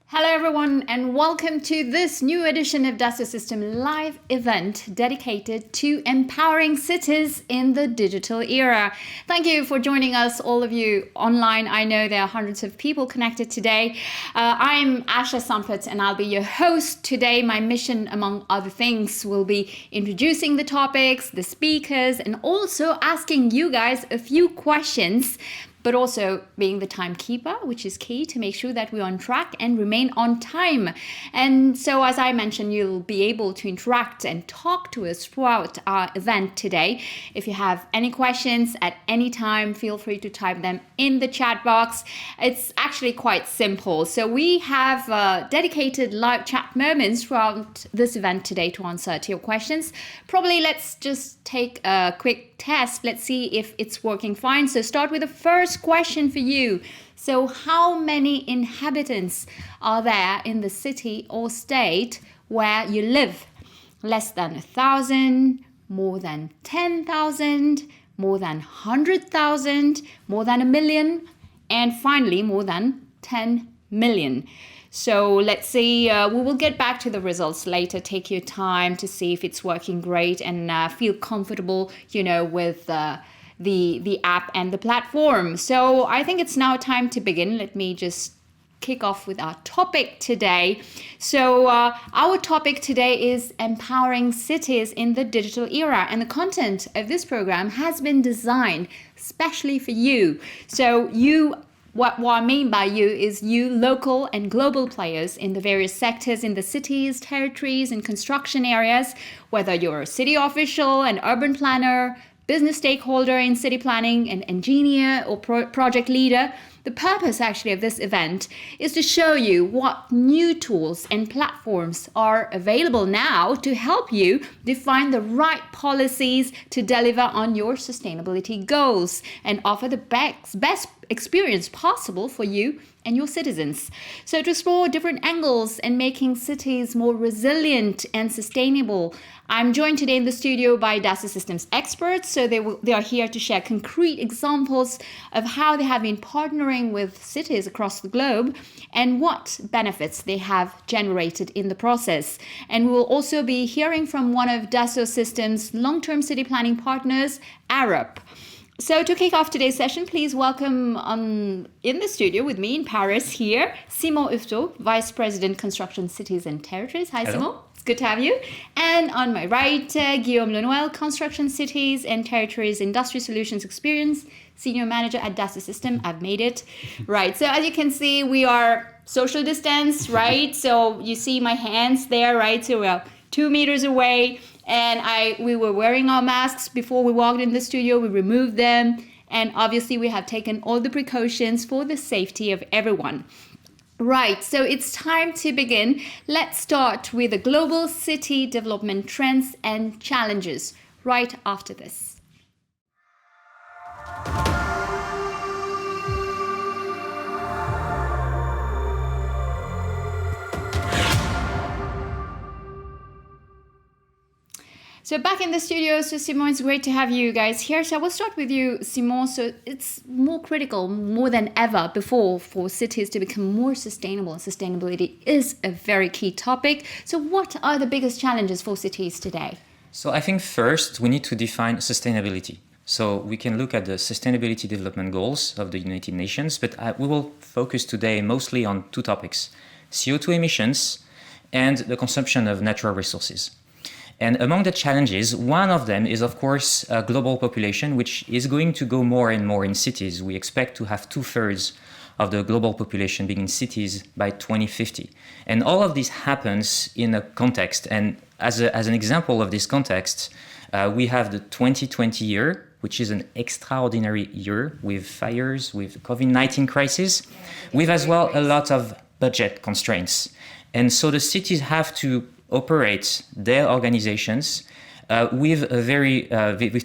Hello everyone and welcome to this new edition of Dassault Systèmes live event dedicated to empowering cities in the digital era. Thank you for joining us, all of you online. I know there are hundreds of people connected today. I'm Asha Sampath and I'll be your host today. My mission, among other things, will be introducing the topics, the speakers, and also asking you guys a few questions, but also being the timekeeper, which is key to make sure that we're on track and remain on time. And so, as I mentioned, you'll be able to interact and talk to us throughout our event today. If you have any questions at any time, feel free to type them in the chat box. It's actually quite simple. So we have dedicated live chat moments throughout this event today to answer to your questions. Probably let's just take a quick test. Let's see if it's working fine. So start with the first question for you. So how many inhabitants are there in the city or state where you live? Less than 1,000, more than 10,000, more than 100,000, more than 1 million, and finally more than 10 million. So let's see, we will get back to the results later. Take your time to see if it's working great and feel comfortable, with the app and the platform. So I think it's now time to begin. Let me just kick off with our topic today. So our topic today is empowering cities in the digital era, and the content of this program has been designed especially for you. So what I mean by you is you local and global players in the various sectors in the cities, territories, and construction areas, whether you're a city official, an urban planner, business stakeholder in city planning, an engineer or project leader. The purpose actually of this event is to show you what new tools and platforms are available now to help you define the right policies to deliver on your sustainability goals and offer the best experience possible for you and your citizens. So to explore different angles and making cities more resilient and sustainable, I'm joined today in the studio by Dassault Systèmes experts. So they are here to share concrete examples of how they have been partnering with cities across the globe and what benefits they have generated in the process. And we will also be hearing from one of Dassault Systèmes' long-term city planning partners, Arup. So to kick off today's session, please welcome in the studio with me in Paris here, Simon Ufto, Vice President, Construction, Cities and Territories. Hi, Hello. Simon. It's good to have you. And on my right, Guillaume Lenoël, Construction, Cities and Territories Industry Solutions Experience, Senior Manager at Dassault Systèmes. I've made it. Right. So as you can see, we are social distance, right? So you see my hands there, right? So we're 2 meters away. And we were wearing our masks before we walked in the studio. We removed them. And obviously, we have taken all the precautions for the safety of everyone. Right, so it's time to begin. Let's start with the global city development trends and challenges right after this. So back in the studio, so Simon, it's great to have you guys here. So I will start with you, Simon. So it's more critical, more than ever before, for cities to become more sustainable. Sustainability is a very key topic. So what are the biggest challenges for cities today? So I think first we need to define sustainability. So we can look at the Sustainability Development Goals of the United Nations, but we will focus today mostly on two topics: CO2 emissions and the consumption of natural resources. And among the challenges, one of them is, of course, a global population, which is going to go more and more in cities. We expect to have 2/3 of the global population being in cities by 2050. And all of this happens in a context. And as an example of this context, we have the 2020 year, which is an extraordinary year with fires, with COVID-19 crisis, with as well a lot of budget constraints. And so the cities have to operate their organizations with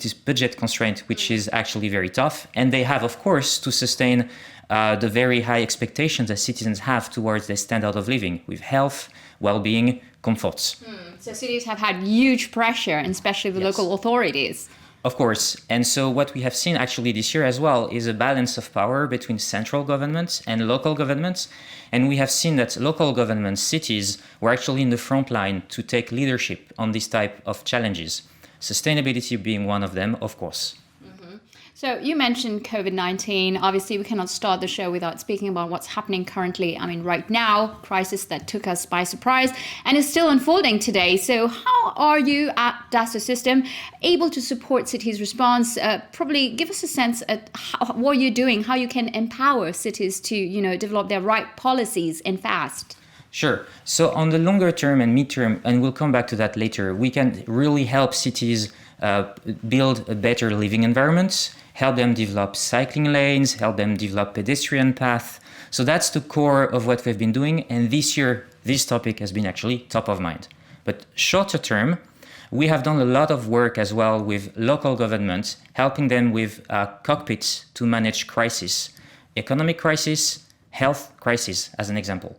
this budget constraint, which is actually very tough. And they have, of course, to sustain the very high expectations that citizens have towards their standard of living with health, well-being, comforts. So cities have had huge pressure, and especially the local authorities. Of course. And so what we have seen actually this year as well is a balance of power between central governments and local governments. And we have seen that local governments, cities, were actually in the front line to take leadership on this type of challenges. Sustainability being one of them, of course. So you mentioned COVID-19. Obviously, we cannot start the show without speaking about what's happening currently. I mean, right now, crisis that took us by surprise and is still unfolding today. So how are you at Dassault Systèmes able to support cities' response? Probably give us a sense at what you're doing, how you can empower cities to, develop their right policies and fast. Sure. So on the longer term and mid-term, and we'll come back to that later, we can really help cities build a better living environment, help them develop cycling lanes, help them develop pedestrian paths. So that's the core of what we've been doing. And this year, this topic has been actually top of mind. But shorter term, we have done a lot of work as well with local governments, helping them with cockpits to manage crisis, economic crisis, health crisis, as an example.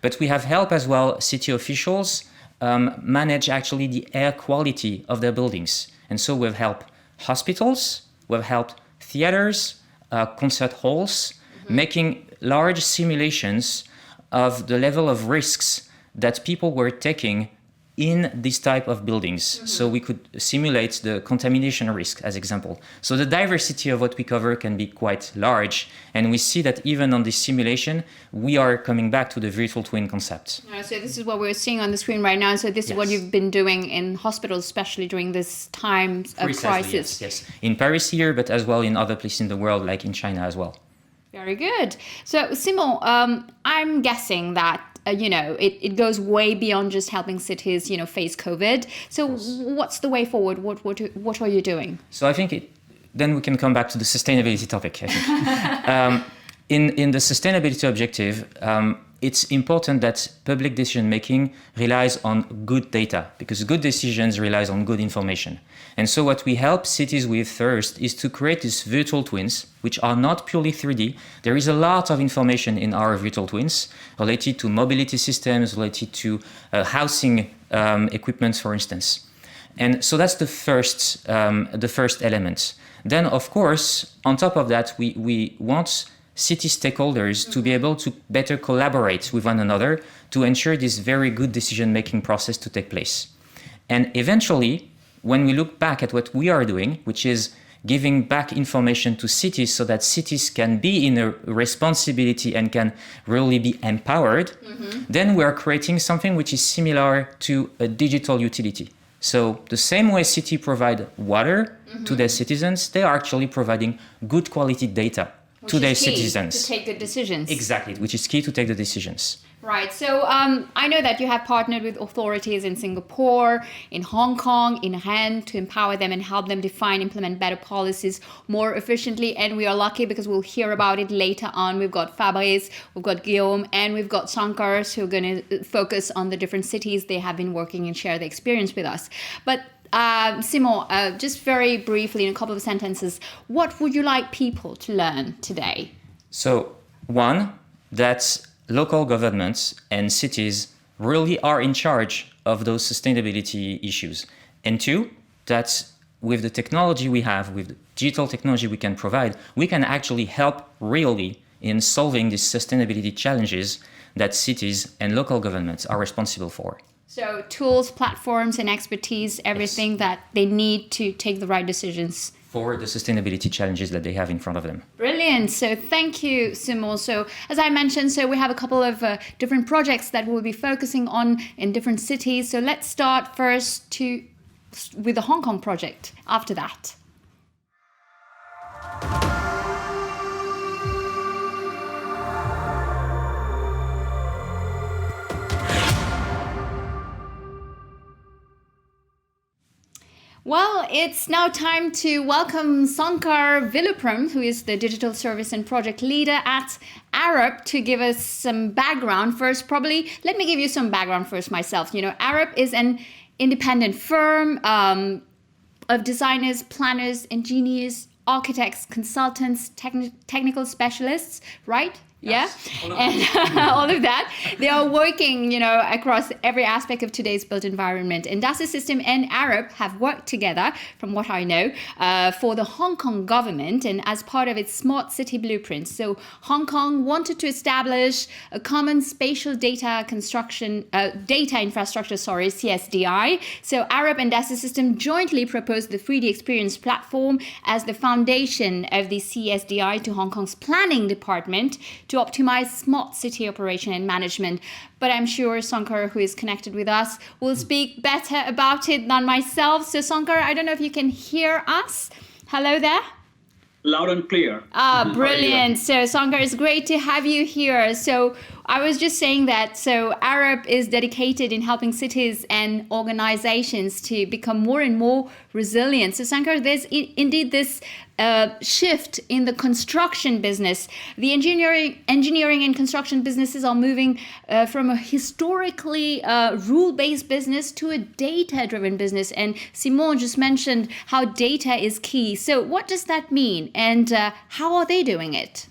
But we have helped as well city officials manage actually the air quality of their buildings. And so we've helped hospitals, we've helped theaters, concert halls, making large simulations of the level of risks that people were taking in this type of buildings. So we could simulate the contamination risk, as example. So the diversity of what we cover can be quite large. And we see that even on this simulation, we are coming back to the virtual twin concept. So this is what we're seeing on the screen right now. So this is what you've been doing in hospitals, especially during this time of crisis. Yes. In Paris here, but as well in other places in the world, like in China as well. Very good. So Simon, I'm guessing that it goes way beyond just helping cities, face COVID. So what's the way forward? What are you doing? So I think then we can come back to the sustainability topic. I think. In the sustainability objective, it's important that public decision making relies on good data, because good decisions relies on good information. And so what we help cities with first is to create these virtual twins, which are not purely 3D. There is a lot of information in our virtual twins related to mobility systems, related to housing equipment, for instance. And so that's the first element. Then, of course, on top of that, we want city stakeholders to be able to better collaborate with one another to ensure this very good decision-making process to take place. And eventually, when we look back at what we are doing, which is giving back information to cities so that cities can be in a responsibility and can really be empowered, then we are creating something which is similar to a digital utility. So the same way cities provide water to their citizens, they are actually providing good quality data to their citizens. To take the decisions. Exactly, which is key to take the decisions. Right. So I know that you have partnered with authorities in Singapore, in Hong Kong, in Rennes to empower them and help them define, implement better policies more efficiently. And we are lucky because we'll hear about it later on. We've got Fabrice, we've got Guillaume, and we've got Sankar who are going to focus on the different cities they have been working and share the experience with us. But Simon, just very briefly in a couple of sentences, what would you like people to learn today? So, one, that local governments and cities really are in charge of those sustainability issues. And two, that with the technology we have, with the digital technology we can provide, we can actually help really in solving these sustainability challenges that cities and local governments are responsible for. So tools, platforms, and expertise, everything that they need to take the right decisions for the sustainability challenges that they have in front of them. Brilliant. So thank you, Simon. So as I mentioned, we have a couple of different projects that we'll be focusing on in different cities. So let's start first with the Hong Kong project after that. Well, it's now time to welcome Sankar Villupram, who is the Digital Service and Project Leader at Arup, to give us some background. First, probably, let me give you some background first myself. Arup is an independent firm of designers, planners, engineers, architects, consultants, technical specialists, right? Yes, yeah, and all of that. They are working, across every aspect of today's built environment. And Dassault Systèmes and Arup have worked together, from what I know, for the Hong Kong government and as part of its smart city blueprint. So Hong Kong wanted to establish a common spatial data infrastructure, CSDI. So Arup and Dassault Systèmes jointly proposed the 3D Experience platform as the foundation of the CSDI to Hong Kong's planning department to optimize smart city operation and management. But I'm sure Sankar, who is connected with us, will speak better about it than myself. So Sankar, I don't know if you can hear us. Hello there. Loud and clear. Brilliant. So Sankar, it's great to have you here. So I was just saying that, so Arup is dedicated in helping cities and organizations to become more and more resilient. So Sankar, there's indeed this shift in the construction business. The engineering and construction businesses are moving from a historically rule-based business to a data-driven business. And Simon just mentioned how data is key. So what does that mean? And how are they doing it?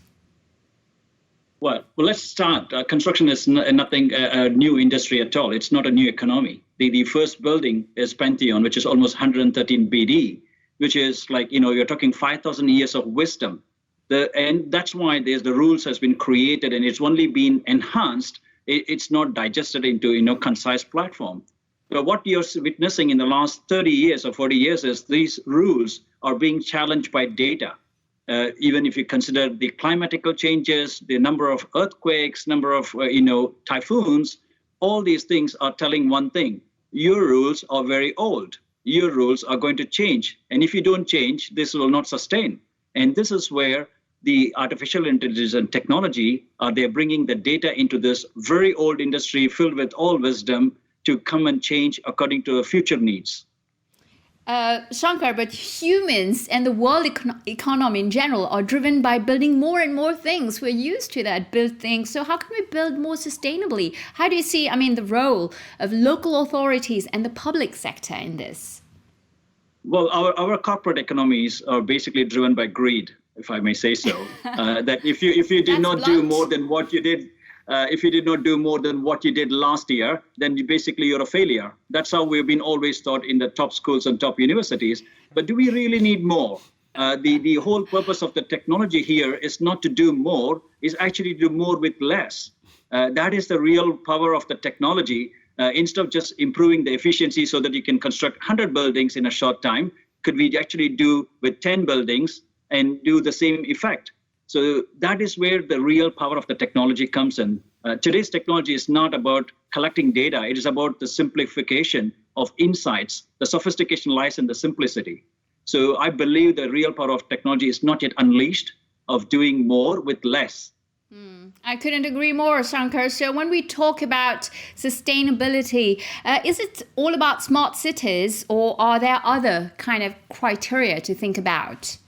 Well, let's start. Construction is nothing a new industry at all. It's not a new economy. The first building is Pantheon, which is almost 113 BD, which is like, you're talking 5,000 years of wisdom. And that's why the rules has been created and it's only been enhanced. It's not digested into, concise platform. But what you're witnessing in the last 30 years or 40 years is these rules are being challenged by data. Even if you consider the climatical changes, the number of earthquakes, number of, typhoons, all these things are telling one thing. Your rules are very old. Your rules are going to change. And if you don't change, this will not sustain. And this is where the artificial intelligence and technology, they're bringing the data into this very old industry filled with all wisdom to come and change according to the future needs. Shankar, but humans and the world economy in general are driven by building more and more things. We're used to that, build things. So how can we build more sustainably? How do you see, the role of local authorities and the public sector in this? Well, our corporate economies are basically driven by greed, if I may say so. That if you did not do more than what you did, if you did not do more than what you did last year, then you're a failure. That's how we've been always taught in the top schools and top universities. But do we really need more? The whole purpose of the technology here is not to do more, is actually to do more with less. That is the real power of the technology. Instead of just improving the efficiency so that you can construct 100 buildings in a short time, could we actually do with 10 buildings and do the same effect? So that is where the real power of the technology comes in. Today's technology is not about collecting data. It is about the simplification of insights. The sophistication lies in the simplicity. So I believe the real power of technology is not yet unleashed, of doing more with less. I couldn't agree more, Shankar. So when we talk about sustainability, is it all about smart cities or are there other kind of criteria to think about?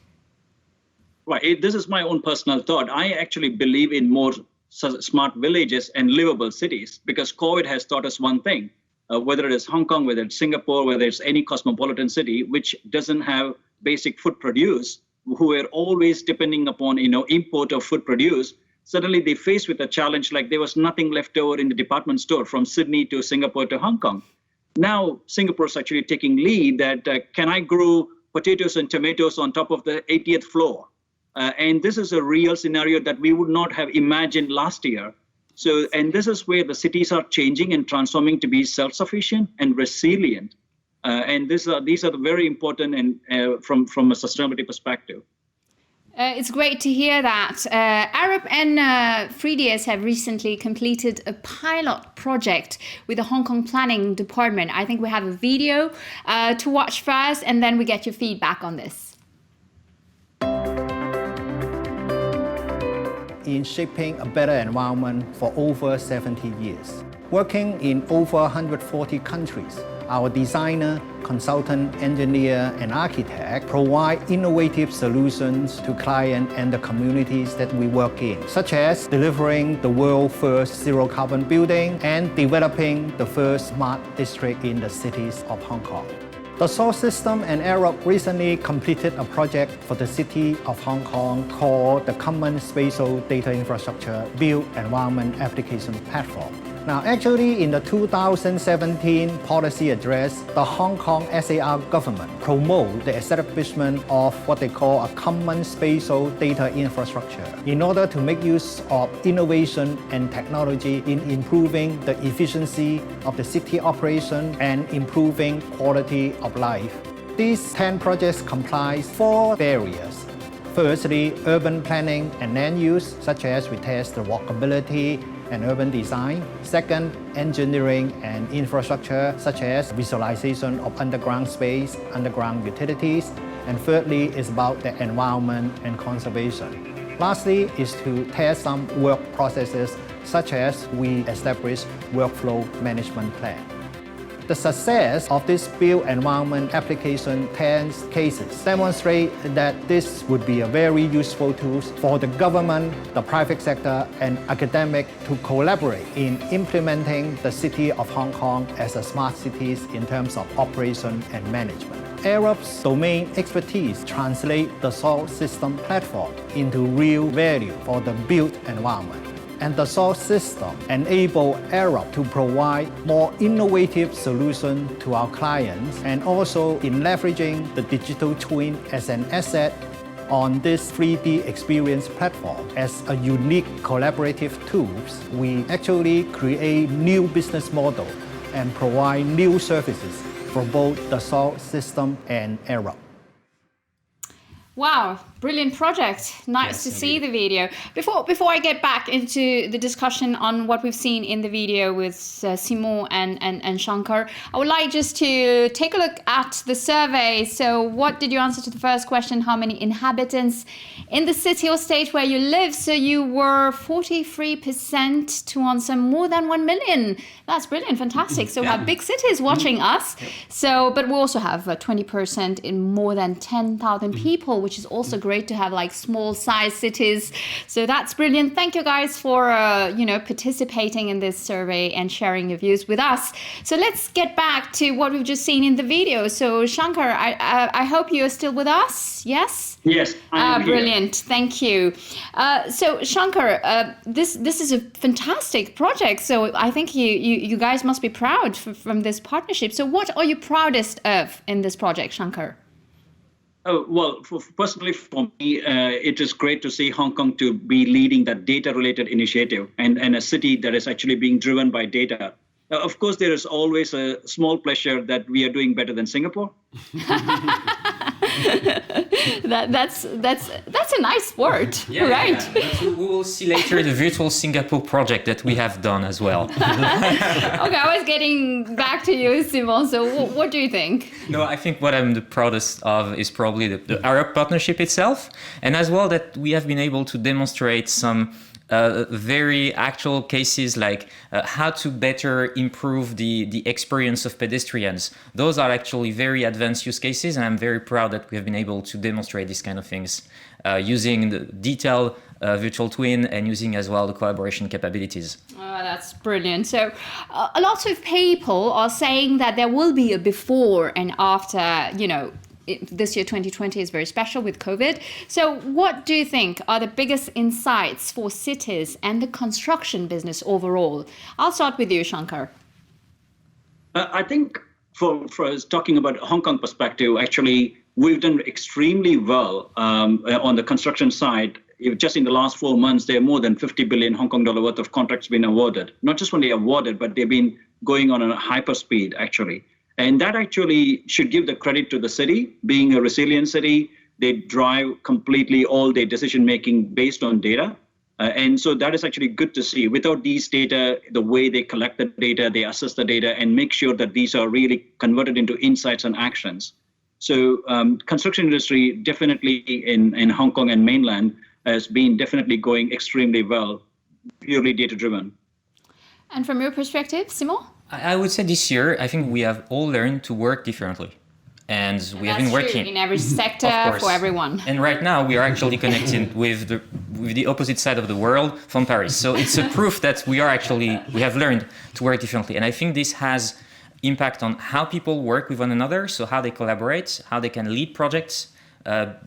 Right. This is my own personal thought. I actually believe in more smart villages and livable cities because COVID has taught us one thing, whether it is Hong Kong, whether it's Singapore, whether it's any cosmopolitan city, which doesn't have basic food produce, who are always depending upon, import of food produce. Suddenly they faced with a challenge like there was nothing left over in the department store from Sydney to Singapore to Hong Kong. Now Singapore is actually taking lead that can I grow potatoes and tomatoes on top of the 80th floor? And this is a real scenario that we would not have imagined last year. So, and this is where the cities are changing and transforming to be self-sufficient and resilient. And these are very important and from a sustainability perspective. It's great to hear that. Arup and 3DS have recently completed a pilot project with the Hong Kong Planning Department. I think we have a video to watch first, and then we get your feedback on this. In shaping a better environment for over 70 years. Working in over 140 countries, our designer, consultant, engineer, and architect provide innovative solutions to clients and the communities that we work in, such as delivering the world's first zero-carbon building and developing the first smart district in the cities of Hong Kong. Dassault Systèmes and Arup recently completed a project for the city of Hong Kong called the Common Spatial Data Infrastructure Built Environment Application Platform. Now, actually, in the 2017 policy address, the Hong Kong SAR government promoted the establishment of what they call a common spatial data infrastructure in order to make use of innovation and technology in improving the efficiency of the city operation and improving quality of life. These 10 projects comprise 4 areas. Firstly, urban planning and land use, such as we test the walkability and urban design. Second, engineering and infrastructure, such as visualization of underground space, underground utilities. And thirdly, is about the environment and conservation. Lastly, is to test some work processes, such as we establish workflow management plan. The success of this built environment application 10 cases demonstrate that this would be a very useful tool for the government, the private sector, and academic to collaborate in implementing the city of Hong Kong as a smart city in terms of operation and management. Arup domain expertise translate the Dassault System platform into real value for the built environment. And the Dassault System enable Arup to provide more innovative solutions to our clients, and also in leveraging the digital twin as an asset on this 3D experience platform as a unique collaborative tools. We actually create new business model and provide new services for both the Dassault System and Arup. Wow, brilliant project. Nice to see the video. Before I get back into the discussion on what we've seen in the video with Simon and Shankar, I would like just to take a look at the survey. So what did you answer to the first question? How many inhabitants in the city or state where you live? So you were 43% to answer more than 1 million. That's brilliant, fantastic. So we have big cities watching us. So, but we also have 20% in more than 10,000 people, which is also great to have like small size cities. So that's brilliant. Thank you guys for participating in this survey and sharing your views with us. So let's get back to what we've just seen in the video. So Shankar, I hope you're still with us. Yes? Yes, I'm here. Brilliant. Thank you. So Shankar, this is a fantastic project. So I think you guys must be proud from this partnership. So what are you proudest of in this project, Shankar? Oh, well, personally for me, it is great to see Hong Kong to be leading that data-related initiative and a city that is actually being driven by data. Of course, there is always a small pleasure that we are doing better than Singapore. That's a nice word, right? Yeah. We will see later the virtual Singapore project that we have done as well. Okay, I was getting back to you, Simon. So what do you think? No, I think what I'm the proudest of is probably the Arup partnership itself, and as well that we have been able to demonstrate some very actual cases like how to better improve the experience of pedestrians. Those are actually very advanced use cases, and I'm very proud that we have been able to demonstrate these kind of things using the detailed virtual twin and using as well the collaboration capabilities. Oh, that's brilliant. So a lot of people are saying that there will be a before and after, this year 2020 is very special with COVID. So what do you think are the biggest insights for cities and the construction business overall? I'll start with you, Shankar. I think for us talking about Hong Kong perspective, actually, we've done extremely well on the construction side. Just in the last 4 months, there are more than 50 billion Hong Kong dollar worth of contracts been awarded. Not just only awarded, but they've been going on a hyper speed, actually. And that actually should give the credit to the city. Being a resilient city, they drive completely all their decision-making based on data. And so that is actually good to see. Without these data, the way they collect the data, they assess the data and make sure that these are really converted into insights and actions. So construction industry definitely in Hong Kong and mainland has been definitely going extremely well, purely data-driven. And from your perspective, Simon? I would say this year, I think we have all learned to work differently. And we have been working in every sector for everyone. And right now we are actually connected with the opposite side of the world from Paris. So it's a proof that we have learned to work differently. And I think this has impact on how people work with one another. So how they collaborate, how they can lead projects,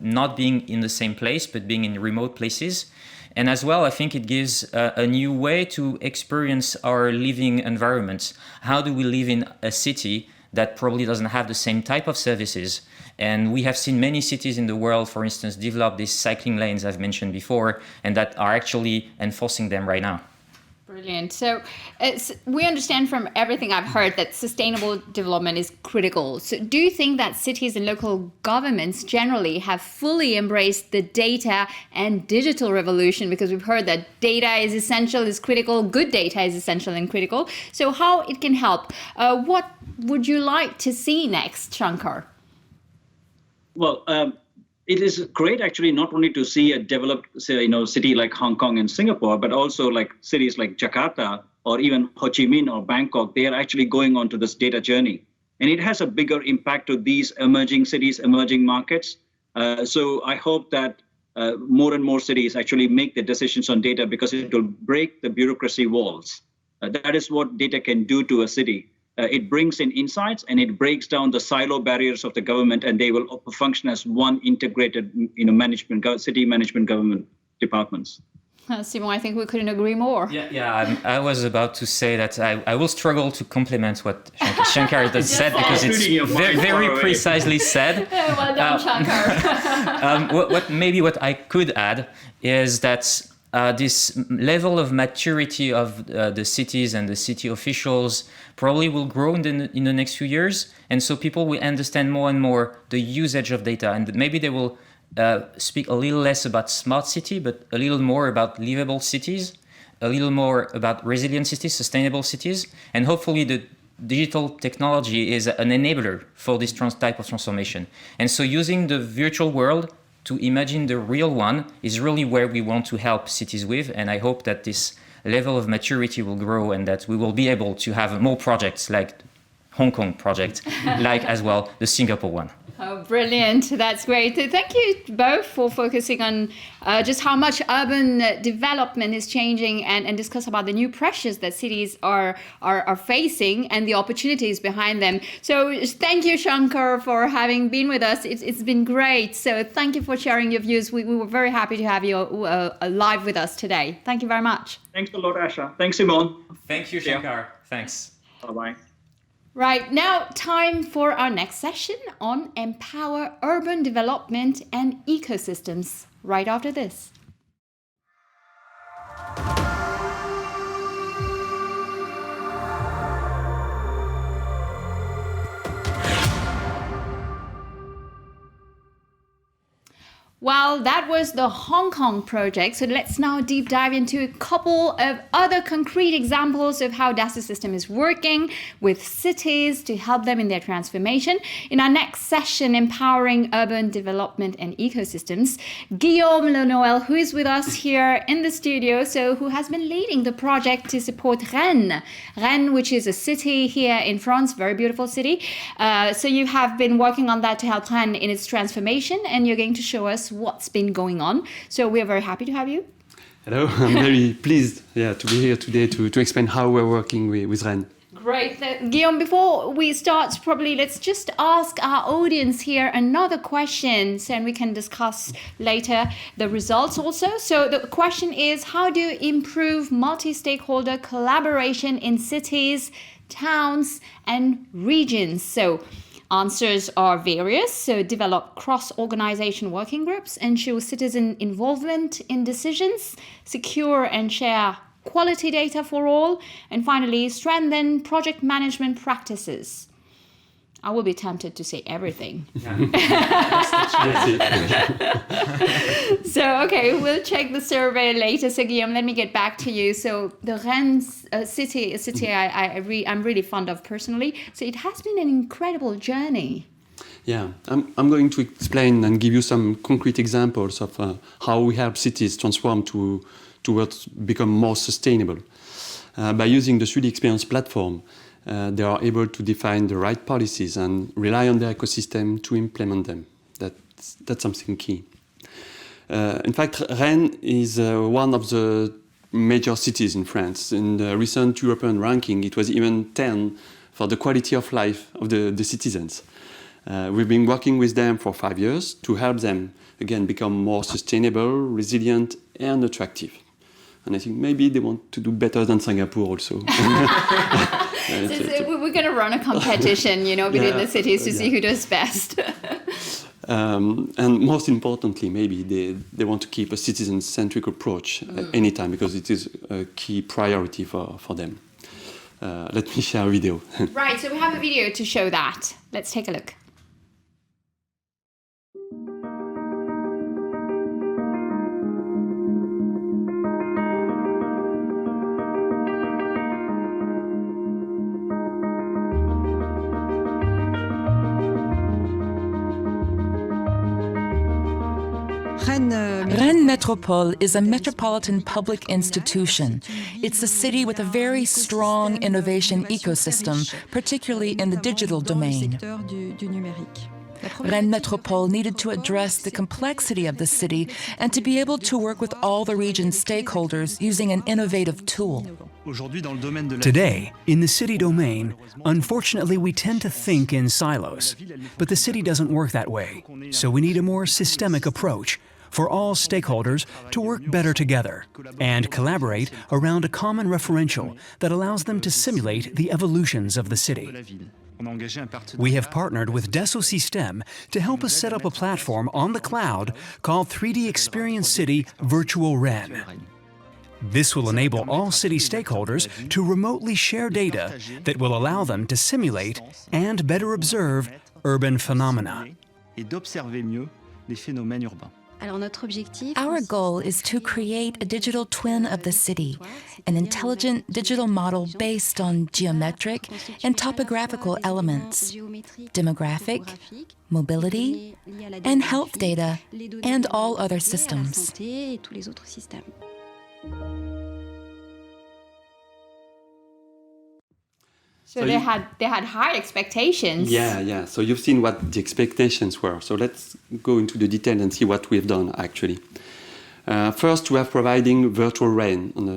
not being in the same place, but being in remote places. And as well, I think it gives a new way to experience our living environment. How do we live in a city that probably doesn't have the same type of services? And we have seen many cities in the world, for instance, develop these cycling lanes I've mentioned before, and that are actually enforcing them right now. Brilliant. So we understand from everything I've heard that sustainable development is critical. So do you think that cities and local governments generally have fully embraced the data and digital revolution? Because we've heard that data is essential, is critical, good data is essential and critical. So how it can help? What would you like to see next, Shankar? Well, it is great actually not only to see a developed, city like Hong Kong and Singapore, but also like cities like Jakarta or even Ho Chi Minh or Bangkok. They are actually going on to this data journey, and it has a bigger impact to these emerging cities, emerging markets. So I hope that more and more cities actually make the decisions on data, because it will break the bureaucracy walls. That is what data can do to a city. It brings in insights and it breaks down the silo barriers of the government, and they will function as one integrated, city management government departments. Simon, I think we couldn't agree more. Yeah. I was about to say that I will struggle to complement what Shankar has said, because it's very precisely said. Well done, Shankar. What I could add is that this level of maturity of the cities and the city officials probably will grow in the next few years. And so people will understand more and more the usage of data. And maybe they will speak a little less about smart city, but a little more about livable cities, a little more about resilient cities, sustainable cities. And hopefully the digital technology is an enabler for this type of transformation. And so using the virtual world to imagine the real one is really where we want to help cities with. And I hope that this level of maturity will grow, and that we will be able to have more projects like Hong Kong project, like as well the Singapore one. Oh, brilliant. That's great. Thank you both for focusing on just how much urban development is changing, and discuss about the new pressures that cities are facing and the opportunities behind them. So thank you, Shankar, for having been with us. It's been great. So thank you for sharing your views. We were very happy to have you live with us today. Thank you very much. Thanks a lot, Asha. Thanks, Simon. Thank you, Shankar. Thanks. Bye-bye. Right, now time for our next session on Empower Urban Development and Ecosystems, right after this. Well, that was the Hong Kong project. So let's now deep dive into a couple of other concrete examples of how Dassault Systèmes is working with cities to help them in their transformation. In our next session, Empowering Urban Development and Ecosystems, Guillaume Lenoël, who is with us here in the studio, who has been leading the project to support Rennes. Rennes, which is a city here in France, very beautiful city. So you have been working on that to help Rennes in its transformation, and you're going to show us what's been going on. So we are very happy to have you. Hello, I'm very pleased to be here today to explain how we're working with Rennes. Great. Guillaume, before we start, probably let's just ask our audience here another question, and we can discuss later the results also. So the question is, how do you improve multi-stakeholder collaboration in cities, towns, and regions? So answers are various. So develop cross-organization working groups, ensure citizen involvement in decisions, secure and share quality data for all, and finally, strengthen project management practices. I will be tempted to say everything. So, okay, we'll check the survey later. So, Guillaume, let me get back to you. So, the Rennes city, a city I'm really fond of personally. So, it has been an incredible journey. Yeah, I'm going to explain and give you some concrete examples of how we help cities transform towards become more sustainable. By using the 3D Experience platform, they are able to define the right policies and rely on their ecosystem to implement them. That's something key. In fact, Rennes is one of the major cities in France. In the recent European ranking, it was even 10 for the quality of life of the citizens. We've been working with them for 5 years to help them, again, become more sustainable, resilient, and attractive. And I think maybe they want to do better than Singapore also. We're going to run a competition, between the cities to see who does best. And most importantly, maybe they want to keep a citizen-centric approach anytime, because it is a key priority for them. Let me share a video. Right, so we have a video to show that. Let's take a look. Rennes Métropole is a metropolitan public institution. It's a city with a very strong innovation ecosystem, particularly in the digital domain. Rennes Métropole needed to address the complexity of the city and to be able to work with all the region's stakeholders using an innovative tool. Today, in the city domain, unfortunately we tend to think in silos. But the city doesn't work that way, so we need a more systemic approach for all stakeholders to work better together and collaborate around a common referential that allows them to simulate the evolutions of the city. We have partnered with Dassault Systèmes to help us set up a platform on the cloud called 3D Experience City Virtual Rennes. This will enable all city stakeholders to remotely share data that will allow them to simulate and better observe urban phenomena. Our goal is to create a digital twin of the city, an intelligent digital model based on geometric and topographical elements, demographic, mobility, and health data, and all other systems. So they had high expectations. Yeah. So you've seen what the expectations were. So let's go into the detail and see what we've done actually. First, we are providing virtual RAIN on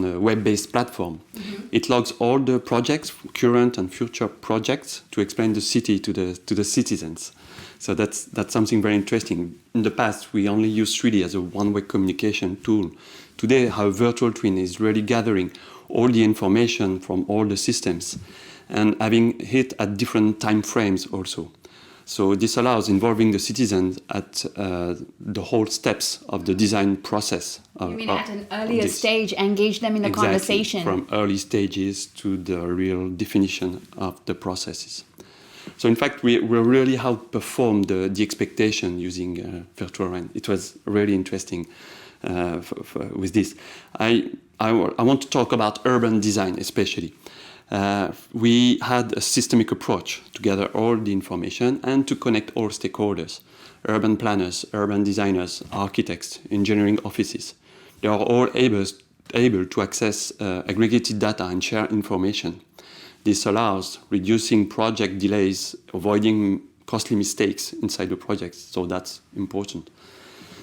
a web-based platform. Mm-hmm. It logs all the projects, current and future projects, to explain the city to the citizens. So that's something very interesting. In the past, we only used 3D as a one-way communication tool. Today, our virtual twin is really gathering all the information from all the systems and having it at different time frames also. So this allows involving the citizens at the whole steps of the design process. You mean at an earlier stage, engage them in the conversation? From early stages to the real definition of the processes. So in fact, we really outperformed the expectation using virtual RAIN. It was really interesting with this. I want to talk about urban design especially. We had a systemic approach to gather all the information and to connect all stakeholders, urban planners, urban designers, architects, engineering offices. They are all able to access aggregated data and share information. This allows reducing project delays, avoiding costly mistakes inside the projects, so that's important.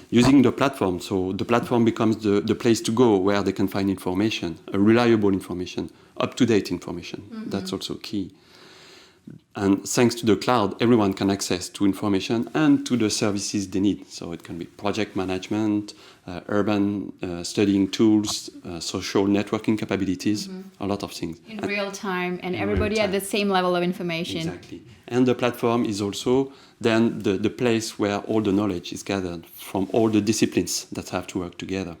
Using the platform, so the platform becomes the place to go where they can find information, reliable information, up-to-date information. Mm-hmm. That's also key. And thanks to the cloud, everyone can access to information and to the services they need. So it can be project management, urban studying tools, social networking capabilities, a lot of things. In real time, and everybody at the same level of information. Exactly. And the platform is also then the place where all the knowledge is gathered from all the disciplines that have to work together.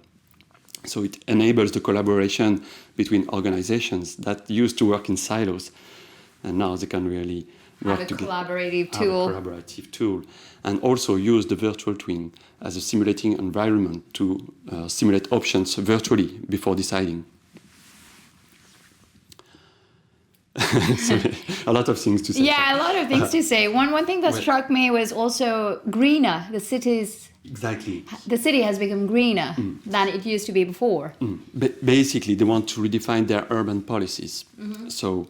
So it enables the collaboration between organizations that used to work in silos, and now they can really work together. Have a collaborative tool. And also use the virtual twin as a simulating environment to simulate options virtually before deciding. So, a lot of things to say. Yeah, a lot of things to say. One thing that struck me was also greener. The city has become greener than it used to be before. Basically, they want to redefine their urban policies. Mm-hmm. So,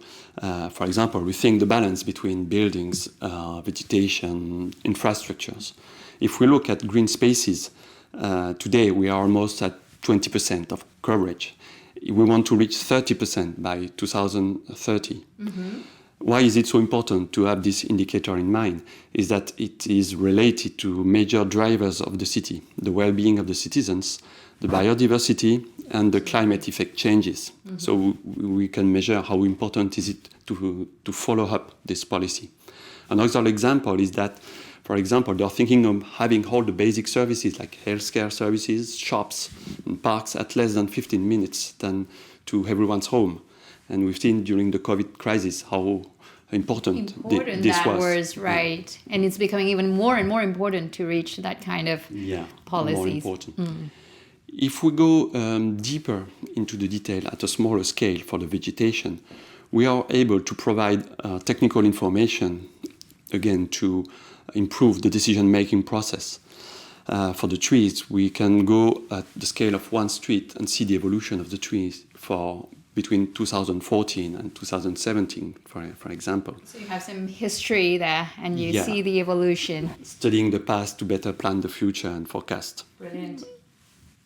for example, rethink the balance between buildings, vegetation, infrastructures. If we look at green spaces, today we are almost at 20% of coverage. We want to reach 30% by 2030. Mm-hmm. Why is it so important to have this indicator in mind? Is that it is related to major drivers of the city, the well-being of the citizens, the biodiversity, and the climate effect changes. Mm-hmm. So we can measure how important is it to follow up this policy. Another example is that, for example, they're thinking of having all the basic services like healthcare services, shops, and parks at less than 15 minutes than to everyone's home. And we've seen during the COVID crisis how important this that was. Right. Yeah. And it's becoming even more and more important to reach that kind of policies. More important. If we go deeper into the detail at a smaller scale for the vegetation, we are able to provide technical information, again, to improve the decision-making process. For the trees, we can go at the scale of one street and see the evolution of the trees for between 2014 and 2017, for example. So you have some history there, and you see the evolution. Studying the past to better plan the future and forecast. Brilliant.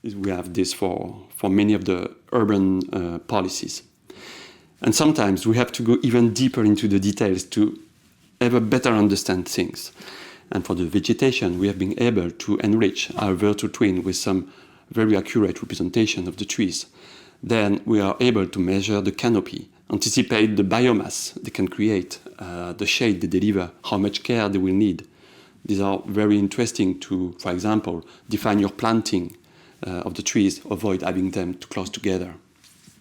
We have this for many of the urban policies. And sometimes we have to go even deeper into the details to ever better understand things. And for the vegetation, we have been able to enrich our virtual twin with some very accurate representation of the trees. Then we are able to measure the canopy, anticipate the biomass they can create, the shade they deliver, how much care they will need. These are very interesting to, for example, define your planting of the trees, avoid having them too close together.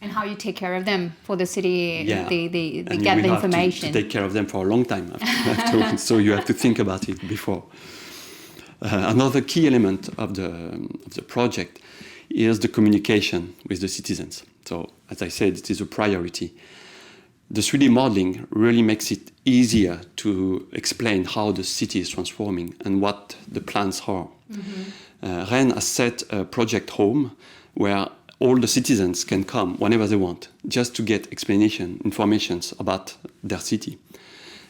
And how you take care of them for the city, they and get you the will information. Have to take care of them for a long time afterwards, so you have to think about it before. Another key element of the project is the communication with the citizens. So, as I said, it is a priority. The 3D modeling really makes it easier to explain how the city is transforming and what the plans are. Mm-hmm. Rennes has set a project home where all the citizens can come whenever they want, just to get information about their city.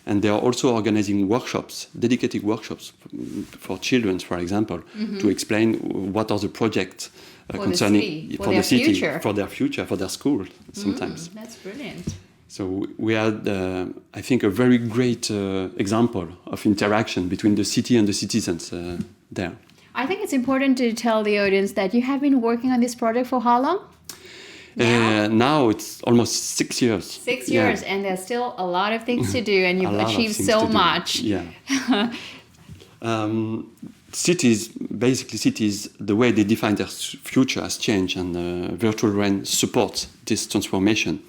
And they are also organizing workshops, dedicated workshops for children, for example, to explain what are the projects concerning for the city, for their future, for their school sometimes. That's brilliant. So we had, I think, a very great example of interaction between the city and the citizens there. I think it's important to tell the audience that you have been working on this project for how long? Now it's almost 6 years. 6 years, and there's still a lot of things to do, and you've achieved so much. Yeah. Cities, the way they define their future has changed, and Virtual Rennes supports this transformation.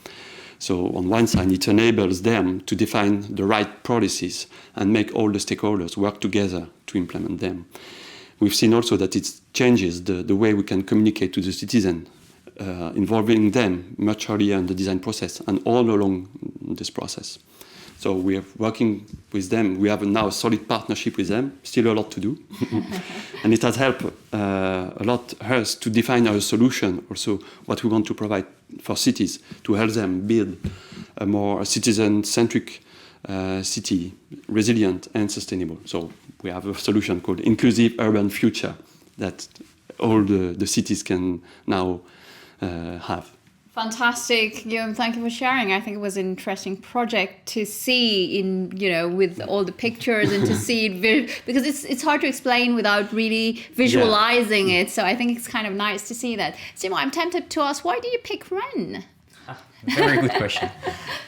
So on one side, it enables them to define the right policies and make all the stakeholders work together to implement them. We've seen also that it changes the way we can communicate to the citizen, involving them much earlier in the design process and all along this process. So we are working with them. We have now a solid partnership with them, still a lot to do. And it has helped a lot us to define our solution, also what we want to provide for cities, to help them build a more citizen-centric city, resilient and sustainable. So we have a solution called Inclusive Urban Future that all the cities can now have. Fantastic, Guillaume. Thank you for sharing. I think it was an interesting project to see with all the pictures and to see it because it's hard to explain without really visualizing it. So I think it's kind of nice to see that. Simo, I'm tempted to ask, why do you pick Rennes? Very good question.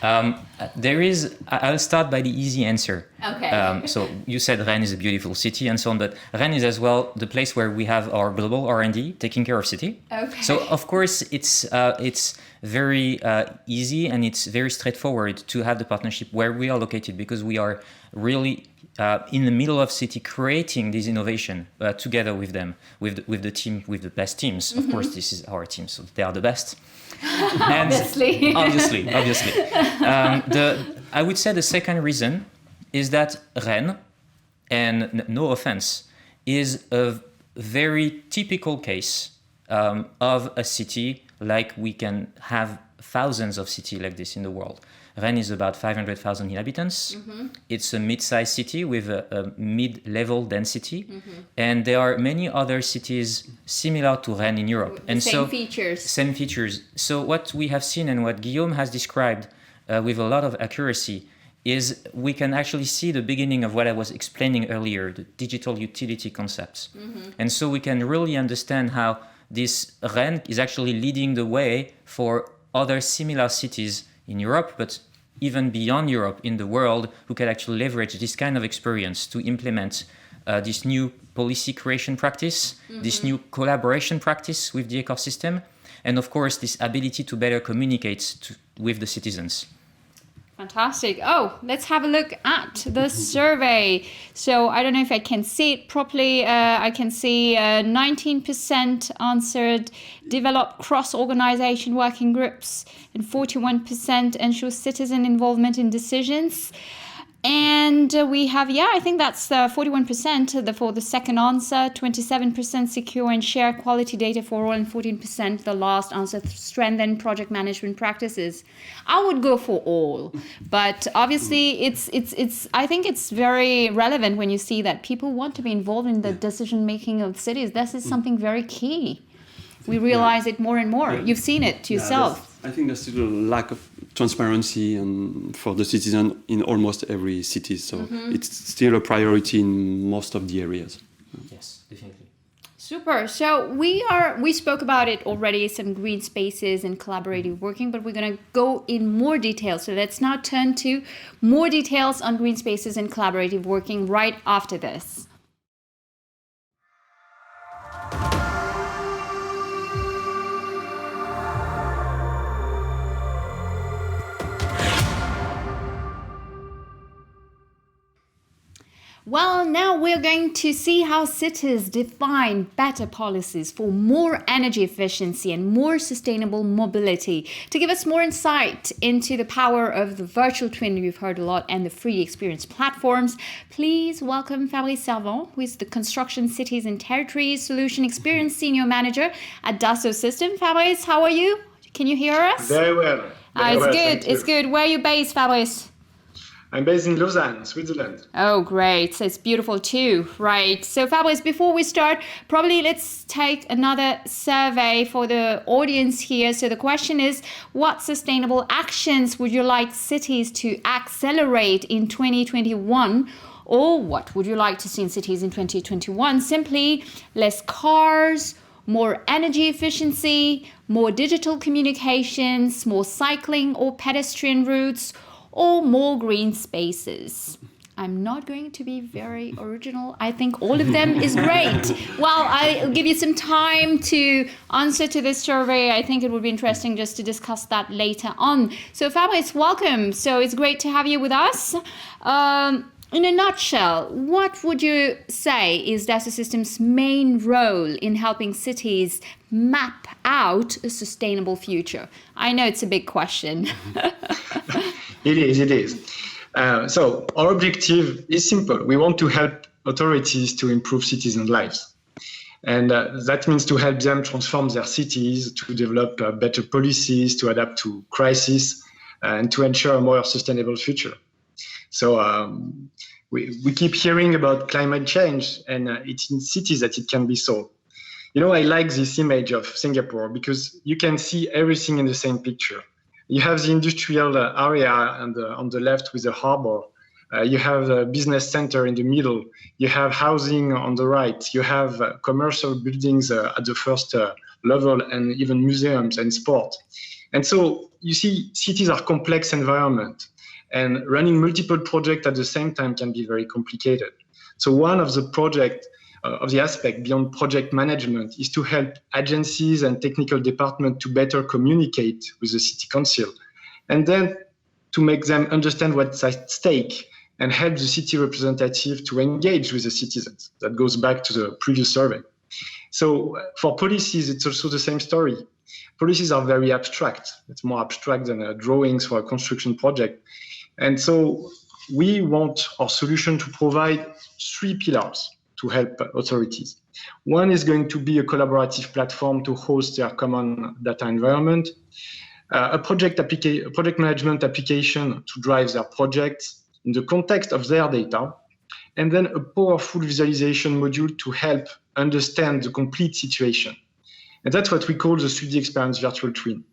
I'll start by the easy answer. Okay. So you said Rennes is a beautiful city and so on, but Rennes is as well the place where we have our global R&D taking care of city. Okay. So of course it's very easy and it's very straightforward to have the partnership where we are located because we are really in the middle of city creating this innovation together with them, with the team, with the best teams. Of course, this is our team, so they are the best. And obviously. I would say the second reason is that Rennes, and no offense, is a very typical case of a city like we can have thousands of cities like this in the world. Rennes is about 500,000 inhabitants. Mm-hmm. It's a mid-sized city with a mid-level density. Mm-hmm. And there are many other cities similar to Rennes in Europe. Same features. So what we have seen and what Guillaume has described with a lot of accuracy is we can actually see the beginning of what I was explaining earlier, the digital utility concepts. And so we can really understand how this REN is actually leading the way for other similar cities in Europe, but even beyond Europe in the world, who can actually leverage this kind of experience to implement this new policy creation practice, this new collaboration practice with the ecosystem, and of course, this ability to better communicate with the citizens. Fantastic. Oh, let's have a look at the survey. So I don't know if I can see it properly. I can see 19% answered develop cross-organization working groups and 41% ensure citizen involvement in decisions. And we have, I think that's 41% for the second answer, 27% secure and share quality data for all, and 14% the last answer, strengthen project management practices. I would go for all, but obviously it's I think it's very relevant when you see that people want to be involved in the decision making of cities. This is something very key. We realize it more and more. You've seen it yourself. I think there's still a lack of transparency and for the citizen in almost every city. So it's still a priority in most of the areas. Yes, definitely. Super. So we spoke about it already, some green spaces and collaborative working, but we're going to go in more detail. So let's now turn to more details on green spaces and collaborative working right after this. Well, now we're going to see how cities define better policies for more energy efficiency and more sustainable mobility. To give us more insight into the power of the virtual twin we've heard a lot and the free experience platforms, please welcome Fabrice Servant, who is the Construction Cities and Territories Solution Experience Senior Manager at Dassault Systèmes. Fabrice, how are you? Can you hear us? Very well. It's good. Where are you based, Fabrice? I'm based in Lausanne, Switzerland. Oh, great. So it's beautiful too. Right. So Fabrice, before we start, probably let's take another survey for the audience here. So the question is, what sustainable actions would you like cities to accelerate in 2021? Or what would you like to see in cities in 2021? Simply less cars, more energy efficiency, more digital communications, more cycling or pedestrian routes, or more green spaces. I'm not going to be very original. I think all of them is great. Well, I'll give you some time to answer to this survey. I think it would be interesting just to discuss that later on. So Fabrice, welcome. So it's great to have you with us. In a nutshell, what would you say is Dassault Systèmes' main role in helping cities map out a sustainable future? I know it's a big question. It is. So our objective is simple. We want to help authorities to improve citizens' lives. And that means to help them transform their cities, to develop better policies, to adapt to crises, and to ensure a more sustainable future. So we keep hearing about climate change, and it's in cities that it can be solved. You know, I like this image of Singapore because you can see everything in the same picture. You have the industrial area on the left with the harbor. You have a business center in the middle. You have housing on the right. You have commercial buildings at the first level, and even museums and sport. And so you see, cities are complex environment, and running multiple projects at the same time can be very complicated. So one of the aspect beyond project management is to help agencies and technical departments to better communicate with the city council, and then to make them understand what's at stake and help the city representative to engage with the citizens. That goes back to the previous survey. So for policies, it's also the same story. Policies are very abstract. It's more abstract than drawings for a construction project. And so we want our solution to provide 3 pillars to help authorities. One is going to be a collaborative platform to host their common data environment, a project management application to drive their projects in the context of their data, and then a powerful visualization module to help understand the complete situation. And that's what we call the 3D Experience Virtual Twin.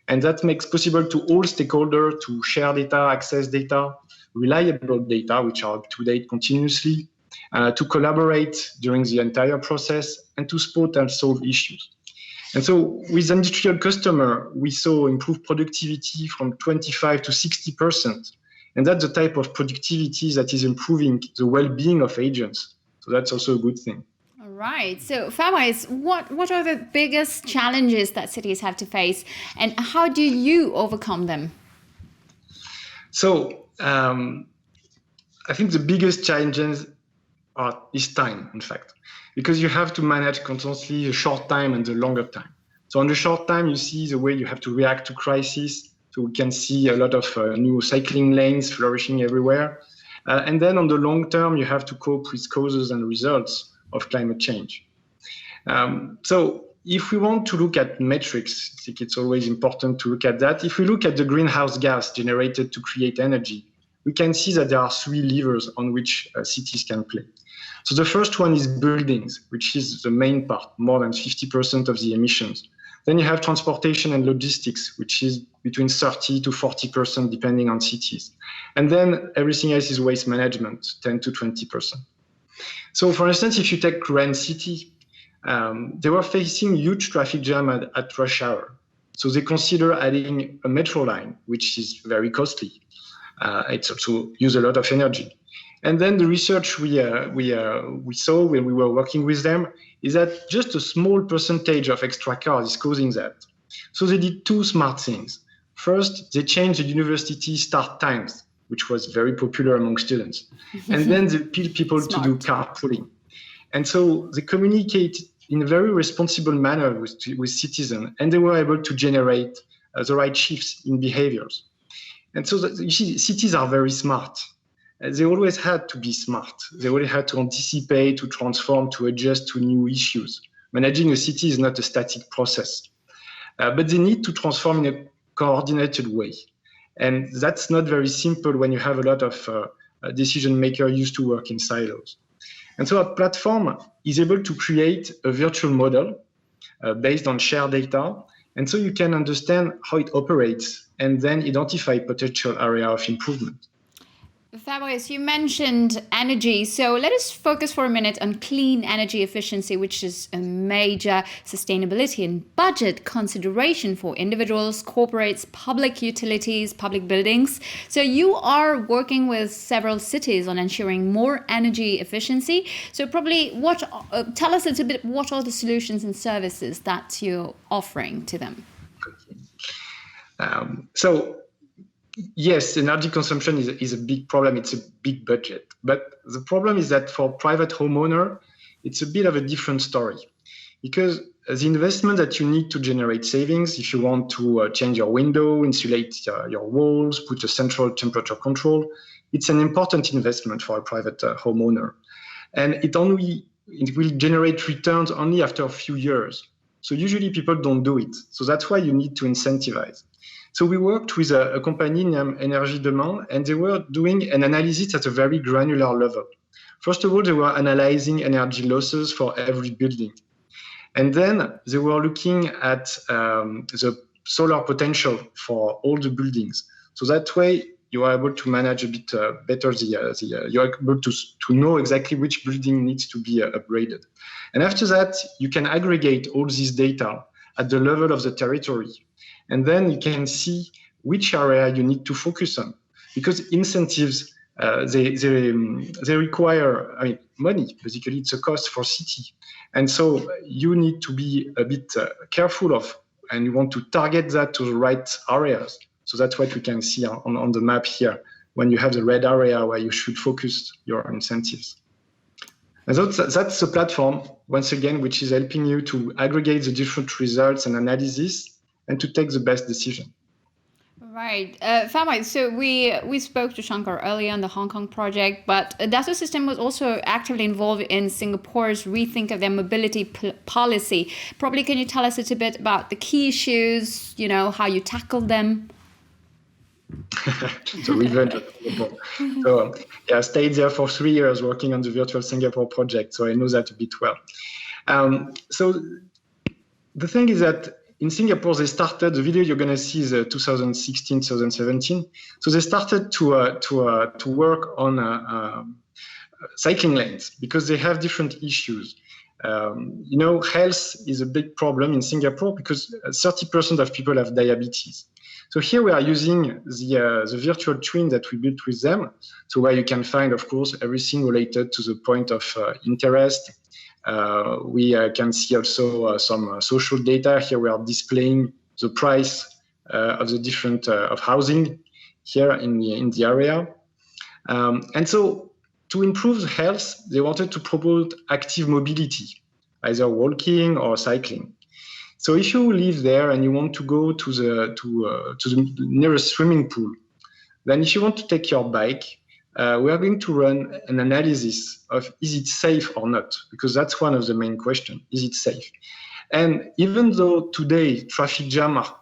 And that makes possible to all stakeholders to share data, access data, reliable data, which are up to date continuously, to collaborate during the entire process, and to spot and solve issues. And so with industrial customer, we saw improved productivity from 25 to 60%. And that's the type of productivity that is improving the well-being of agents. So that's also a good thing. All right. So Fawaz, what are the biggest challenges that cities have to face, and how do you overcome them? So I think the biggest challenges is time, in fact, because you have to manage constantly the short time and the longer time. So on the short time, you see the way you have to react to crisis. So we can see a lot of new cycling lanes flourishing everywhere. And then on the long term, you have to cope with causes and results of climate change. So if we want to look at metrics, I think it's always important to look at that. If we look at the greenhouse gas generated to create energy, we can see that there are three levers on which cities can play. So the first one is buildings, which is the main part, more than 50% of the emissions. Then you have transportation and logistics, which is between 30 to 40%, depending on cities. And then everything else is waste management, 10 to 20%. So for instance, if you take Rennes City, they were facing huge traffic jam at rush hour. So they consider adding a metro line, which is very costly. It's also use a lot of energy. And then the research we saw when we were working with them is that just a small percentage of extra cars is causing that. So they did two smart things. First, they changed the university start times, which was very popular among students. And then they appealed people to do carpooling. And so they communicated in a very responsible manner with citizens, and they were able to generate the right shifts in behaviors. And so you see, cities are very smart. They always had to be smart. They always had to anticipate, to transform, to adjust to new issues. Managing a city is not a static process, but they need to transform in a coordinated way. And that's not very simple when you have a lot of decision makers used to work in silos. And so our platform is able to create a virtual model based on shared data. And so you can understand how it operates and then identify potential area of improvement. Fabulous. You mentioned energy. So let us focus for a minute on clean energy efficiency, which is a major sustainability and budget consideration for individuals, corporates, public utilities, public buildings. So you are working with several cities on ensuring more energy efficiency. So probably tell us a little bit, what are the solutions and services that you're offering to them? Yes, energy consumption is a big problem. It's a big budget. But the problem is that for private homeowner, it's a bit of a different story. Because the investment that you need to generate savings, if you want to change your window, insulate your walls, put a central temperature control, it's an important investment for a private homeowner. And it will generate returns only after a few years. So usually people don't do it. So that's why you need to incentivize. So we worked with a company named Énergie Demain, and they were doing an analysis at a very granular level. First of all, they were analyzing energy losses for every building. And then they were looking at the solar potential for all the buildings. So that way, you are able to manage a bit better you are able to know exactly which building needs to be upgraded. And after that, you can aggregate all this data at the level of the territory. And then you can see which area you need to focus on, because incentives, they require money. Basically, it's a cost for city. And so you need to be a bit careful of, and you want to target that to the right areas. So that's what we can see on the map here, when you have the red area where you should focus your incentives. And that's the platform, once again, which is helping you to aggregate the different results and analysis and to take the best decision. Right. Famai, so we spoke to Shankar earlier on the Hong Kong project, but Dassault Systèmes was also actively involved in Singapore's rethink of their mobility policy. Probably can you tell us a little bit about the key issues, how you tackled them? So we went to Singapore. So I stayed there for 3 years working on the virtual Singapore project, so I know that a bit well. So the thing is that in Singapore, they started, the video you're going to see is 2016, 2017. So they started to work on cycling lanes because they have different issues. Health is a big problem in Singapore because 30% of people have diabetes. So here we are using the virtual twin that we built with them. So where you can find, of course, everything related to the point of interest. We can see also some social data. Here we are displaying the price of the different of housing here in the area. And so to improve health, they wanted to promote active mobility, either walking or cycling. So if you live there and you want to go to the nearest swimming pool, then if you want to take your bike, we are going to run an analysis of is it safe or not, because that's one of the main questions. Is it safe? And even though today traffic jam are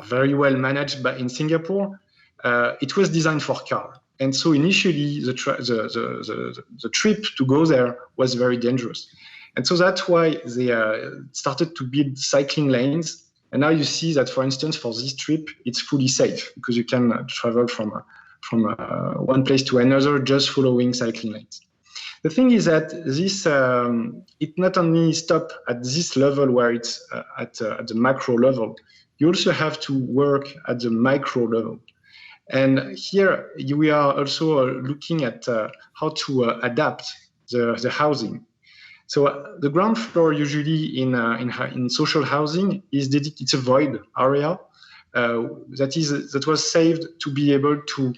very well managed in Singapore, it was designed for car. And so initially the trip to go there was very dangerous. And so that's why they started to build cycling lanes. And now you see that, for instance, for this trip, it's fully safe because you can travel from one place to another just following cycling lanes. The thing is that this it not only stop at this level where it's at the macro level, you also have to work at the micro level. And here we are also looking at how to adapt the housing. So the ground floor usually in social housing it's a void area that was saved to be able to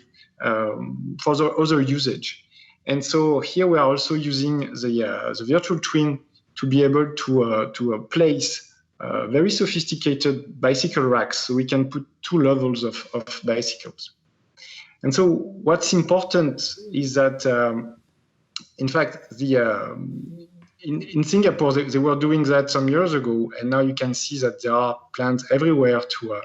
for the other usage. And so here we are also using the virtual twin to be able to place very sophisticated bicycle racks, so we can put two levels of bicycles. And so what's important is that, in fact, in Singapore, they were doing that some years ago, and now you can see that there are plans everywhere to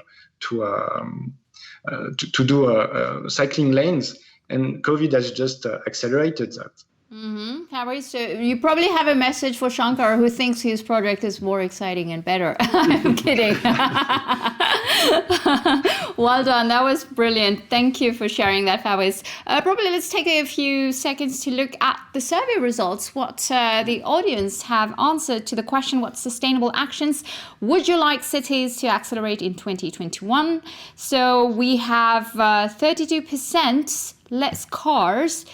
do cycling lanes, and COVID has just accelerated that. Mm-hmm. Harry, so you probably have a message for Shankar, who thinks his project is more exciting and better. I'm kidding. Well done. That was brilliant. Thank you for sharing that, Fabrice. Probably let's take a few seconds to look at the survey results, what the audience have answered to the question, what sustainable actions would you like cities to accelerate in 2021? So we have 32% less cars,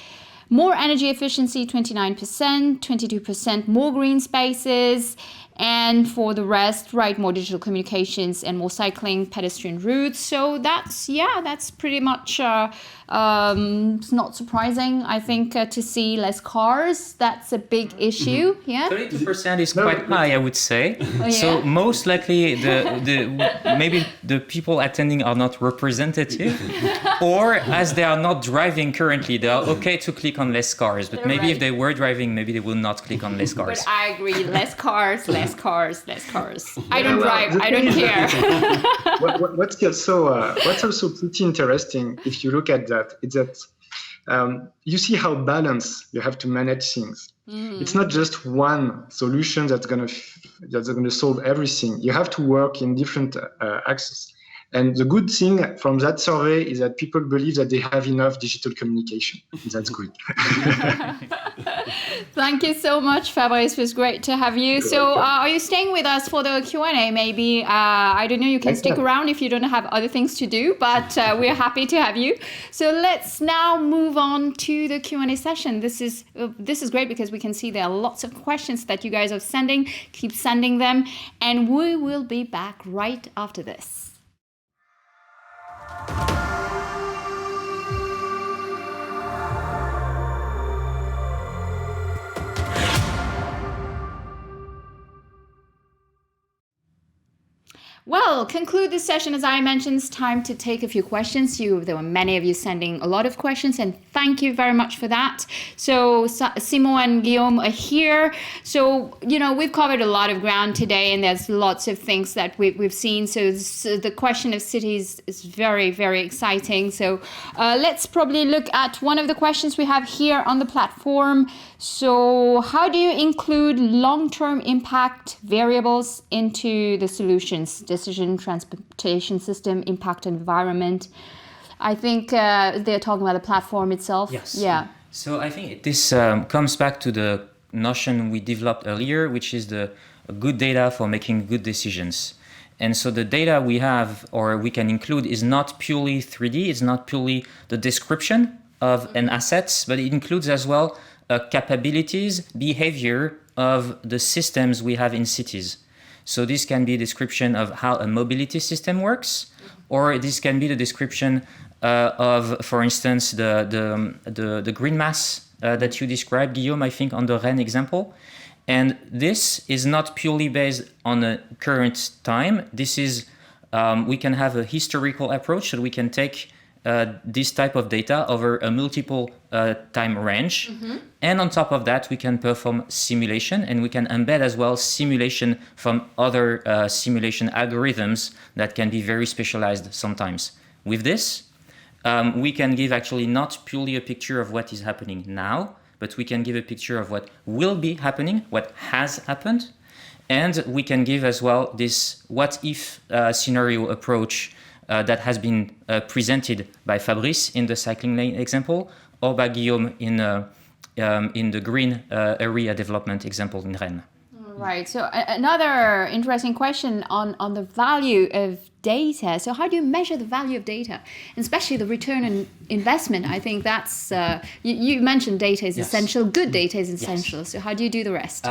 more energy efficiency, 29%, 22% more green spaces, and for the rest, right, more digital communications and more cycling, pedestrian routes. So that's pretty much it's not surprising, I think, to see less cars. That's a big issue. Yeah, 32% is quite high, I would say. Oh, yeah? So most likely maybe the people attending are not representative, or as they are not driving currently, they are okay to click on less cars. But maybe if they were driving, maybe they will not click on less cars. But I agree, less cars, less cars, less cars. I don't drive, I don't care. What's also pretty interesting, if you look at that, is that you see how balanced you have to manage things. Mm. It's not just one solution that's going to solve everything. You have to work in different axes. And the good thing from that survey is that people believe that they have enough digital communication. That's good. Thank you so much, Fabrice. It was great to have you. So are you staying with us for the Q&A? Maybe, I don't know, you can stick around if you don't have other things to do, but we're happy to have you. So let's now move on to the Q&A session. This is great because we can see there are lots of questions that you guys are sending. Keep sending them. And we will be back right after this. Well, will conclude this session. As I mentioned, it's time to take a few questions. There were many of you sending a lot of questions, and thank you very much for that. So Simon and Guillaume are here. So, we've covered a lot of ground today, and there's lots of things that we've seen. So the question of cities is very, very exciting. So let's probably look at one of the questions we have here on the platform. So how do you include long-term impact variables into the solutions? Decision, transportation system, impact environment. I think they're talking about the platform itself. Yes. Yeah. So I think this comes back to the notion we developed earlier, which is the good data for making good decisions. And so the data we have or we can include is not purely 3D, it's not purely the description of an asset, but it includes as well capabilities, behavior of the systems we have in cities. So this can be a description of how a mobility system works, or this can be the description of, for instance, the green mass that you described, Guillaume, I think, on the Rennes example. And this is not purely based on the current time. This is, we can have a historical approach, so we can take this type of data over a multiple time range. Mm-hmm. And on top of that, we can perform simulation, and we can embed as well simulation from other simulation algorithms that can be very specialized sometimes. With this, we can give actually not purely a picture of what is happening now, but we can give a picture of what will be happening, what has happened. And we can give as well this what if scenario approach that has been presented by Fabrice in the cycling lane example, or by Guillaume in the green area development example in Rennes. Right. So another interesting question on the value of data. So how do you measure the value of data, especially the return on investment? I think that's, you mentioned data is essential, good data is essential. Yes. So how do you do the rest?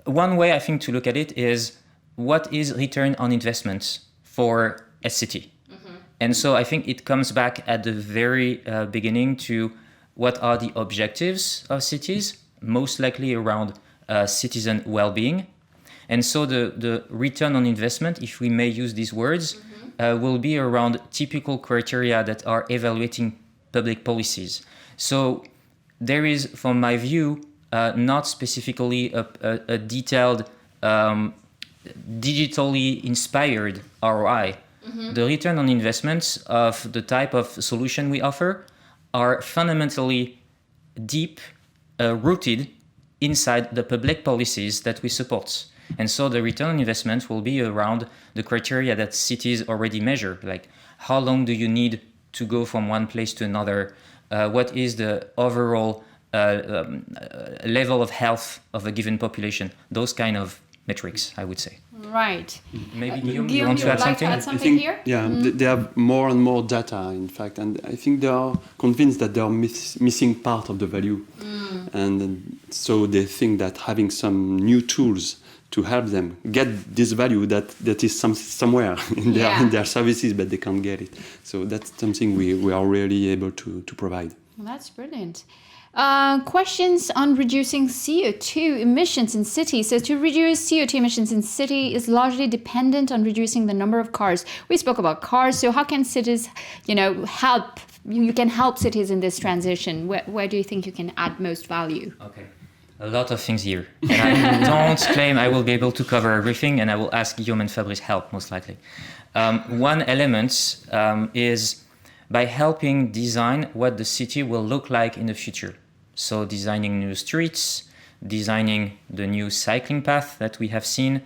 One way I think to look at it is what is return on investment for a city. Mm-hmm. And so I think it comes back at the very beginning to what are the objectives of cities, most likely around citizen well-being. And so the return on investment, if we may use these words, mm-hmm. Will be around typical criteria that are evaluating public policies. So there is, from my view, not specifically a detailed digitally inspired ROI. Mm-hmm. The return on investments of the type of solution we offer are fundamentally deep rooted inside the public policies that we support. And so the return on investment will be around the criteria that cities already measure, like how long do you need to go from one place to another? What is the overall level of health of a given population? Those kind of metrics, I would say. Right. Maybe Guillaume, you want to add something? I think, here? Yeah, they have more and more data, in fact, and I think they are convinced that they are missing part of the value. And so they think that having some new tools to help them get this value that is somewhere in their services, but they can't get it. So that's something we are really able to provide. Well, that's brilliant. Questions on reducing CO2 emissions in cities. So to reduce CO2 emissions in city is largely dependent on reducing the number of cars. We spoke about cars. So how can cities, help? You can help cities in this transition. Where do you think you can add most value? Okay. A lot of things here. And I don't claim I will be able to cover everything, and I will ask Guillaume and Fabrice help, most likely. One element is by helping design what the city will look like in the future. So designing new streets, designing the new cycling path that we have seen,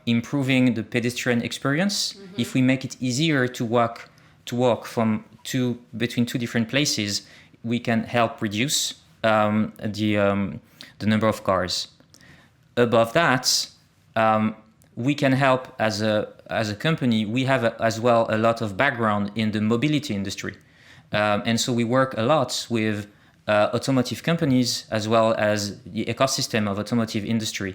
improving the pedestrian experience. Mm-hmm. If we make it easier to walk between two different places, we can help reduce the number of cars. Above that, we can help as a company. We have as well a lot of background in the mobility industry, and so we work a lot with automotive companies as well as the ecosystem of automotive industry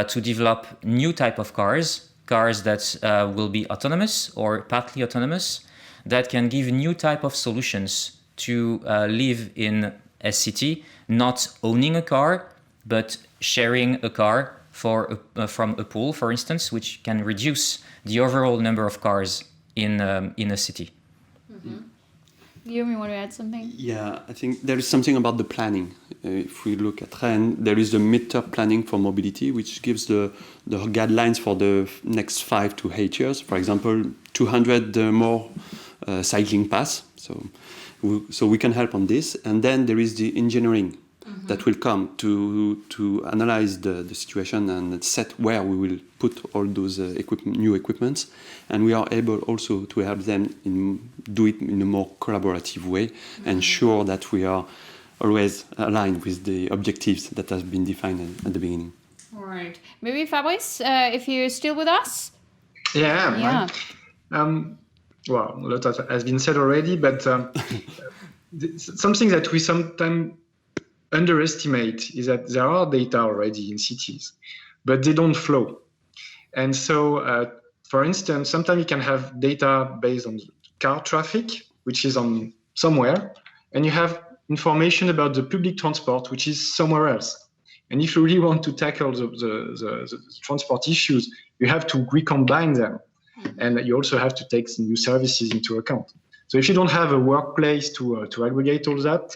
to develop new type of cars that will be autonomous or partly autonomous, that can give new type of solutions to live in a city, not owning a car, but sharing a car from a pool, for instance, which can reduce the overall number of cars in a city. Guillaume, you want to add something? Yeah, I think there is something about the planning. If we look at REN, there is the midterm planning for mobility, which gives the guidelines for the next 5 to 8 years. For example, 200 more cycling paths. So we can help on this. And then there is the engineering that will come to analyze the situation and set where we will put all those new equipments. And we are able also to help them do it in a more collaborative way, ensure that we are always aligned with the objectives that have been defined at the beginning. All right. Maybe Fabrice, if you're still with us? Yeah. Well, a lot has been said already, but something that we sometimes underestimate is that there are data already in cities, but they don't flow. And so, for instance, sometimes you can have data based on car traffic, which is on somewhere, and you have information about the public transport, which is somewhere else. And if you really want to tackle the transport issues, you have to recombine them. And you also have to take some new services into account. So if you don't have a workplace to aggregate all that,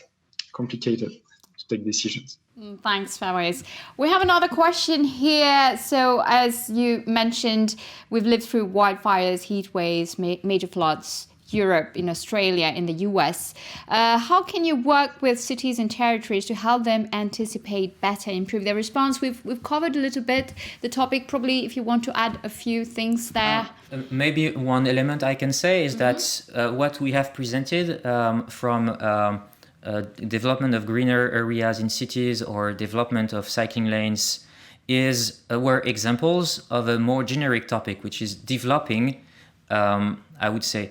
complicated to take decisions. Thanks, Fabrice. We have another question here. So as you mentioned, we've lived through wildfires, heat waves, major floods, Europe, in Australia, in the US. How can you work with cities and territories to help them anticipate better, improve their response? We've covered a little bit the topic. Probably if you want to add a few things there. Maybe one element I can say is that what we have presented from development of greener areas in cities or development of cycling lanes were examples of a more generic topic, which is developing, I would say,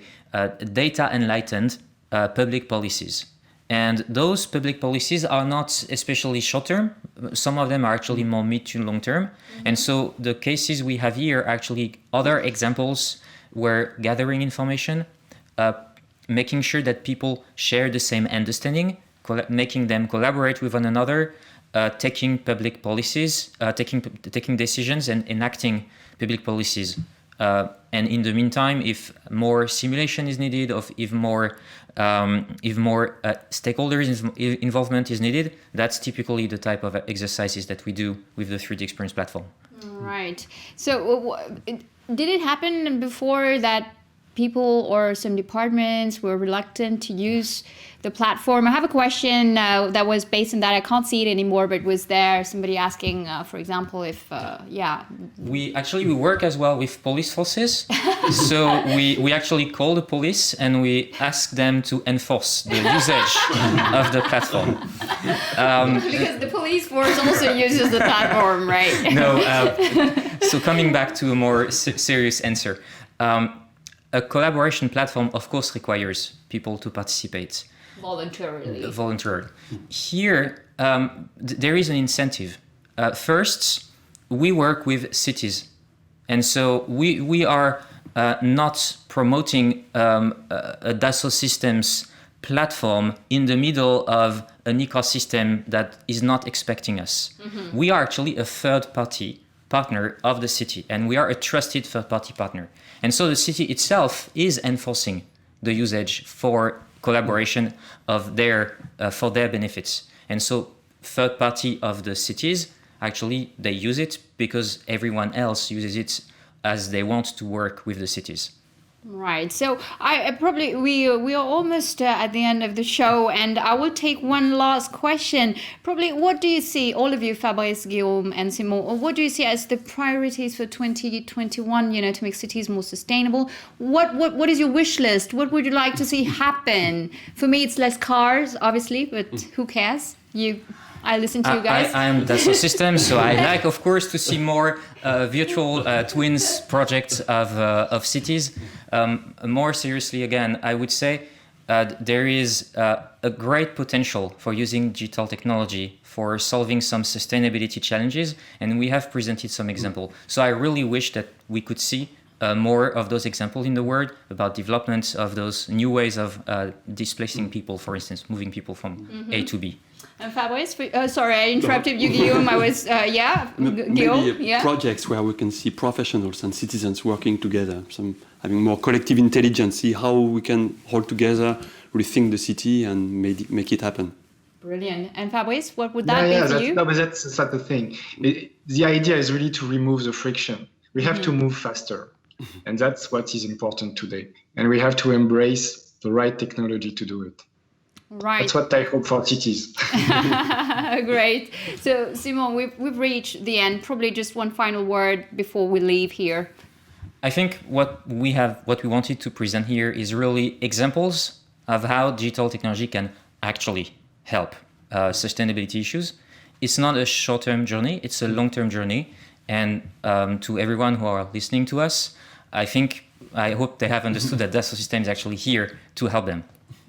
data enlightened public policies. And those public policies are not especially short term. Some of them are actually more mid to long term. And so the cases we have here are actually other examples where gathering information, making sure that people share the same understanding, making them collaborate with one another, taking public policies, taking decisions and enacting public policies. And in the meantime, if more simulation is needed, if more stakeholders involvement is needed, that's typically the type of exercises that we do with the 3D Experience platform. Right. So did it happen before that people or some departments were reluctant to use the platform? I have a question that was based on that. I can't see it anymore, but was there somebody asking, for example, if, We work as well with police forces. So we actually call the police and we ask them to enforce the usage of the platform. Because the police force also uses the platform, right? No. So coming back to a more serious answer. A collaboration platform, of course, requires people to participate. Voluntarily. Here, there is an incentive. First, we work with cities. And so we are not promoting a Dassault Systèmes platform in the middle of an ecosystem that is not expecting us. We are actually a third-party partner of the city, and we are a trusted third-party partner. And so the city itself is enforcing the usage for collaboration of for their benefits. And so third party of the cities, actually, they use it because everyone else uses it as they want to work with the cities. Right. So we are almost at the end of the show, and I will take one last question. Probably, what do you see, all of you, Fabrice, Guillaume, and Simon, what do you see as the priorities for 2021? To make cities more sustainable. What is your wish list? What would you like to see happen? For me, it's less cars, obviously, but who cares? I listen to you guys. I am Dassault Systèmes, so I like, of course, to see more virtual twins projects of cities. More seriously, again, I would say there is a great potential for using digital technology for solving some sustainability challenges, and we have presented some example. So I really wish that we could see more of those examples in the world about development of those new ways of displacing people, for instance, moving people from A to B. And Fabrice, sorry, I interrupted you, Guillaume. I was, Guillaume, maybe projects where we can see professionals and citizens working together, having more collective intelligence, see how we can hold together, rethink the city and make it happen. Brilliant. And Fabrice, what would that be for you? No, but that's the thing. The idea is really to remove the friction. We have to move faster. And that's what is important today. And we have to embrace the right technology to do it. Right. That's what I hope for cities. Great. So, Simon, we've reached the end. Probably just one final word before we leave here. I think what we wanted to present here is really examples of how digital technology can actually help sustainability issues. It's not a short-term journey, it's a long-term journey. And to everyone who are listening to us, I hope they have understood that Dassault Systèmes is actually here to help them.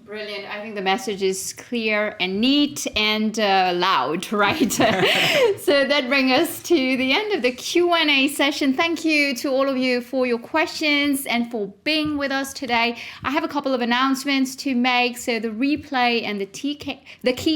Brilliant. I think the message is clear and neat and loud, right? So that brings us to the end of the Q&A session. Thank you to all of you for your questions and for being with us today. I have a couple of announcements to make. So the replay and the key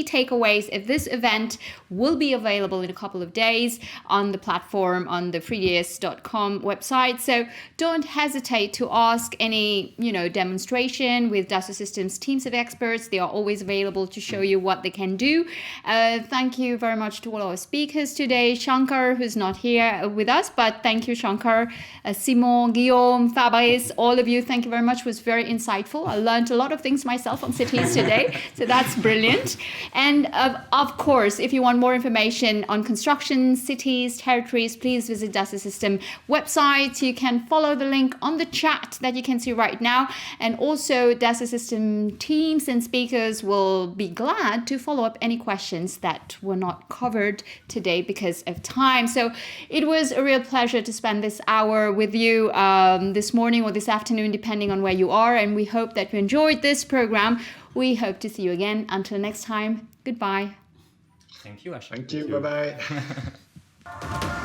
takeaways of this event will be available in a couple of days on the platform on the freeds.com website. So don't hesitate to ask any, demonstration with Dassault Systèmes teams of experts. They are always available to show you what they can do. Thank you very much to all our speakers today. Shankar, who's not here with us, but thank you, Shankar. Simon, Guillaume, Fabrice, all of you, thank you very much. It was very insightful. I learned a lot of things myself on cities today, so that's brilliant. And of course, if you want more information on construction, cities, territories, please visit Dassault Systèmes website. You can follow the link on the chat that you can see right now. And also Dassault Systèmes teams and speakers will be glad to follow up any questions that were not covered today because of time. So it was a real pleasure to spend this hour with you this morning or this afternoon, depending on where you are. And we hope that you enjoyed this program. We hope to see you again. Until next time, goodbye. Thank you, Asha. Thank you. Bye-bye.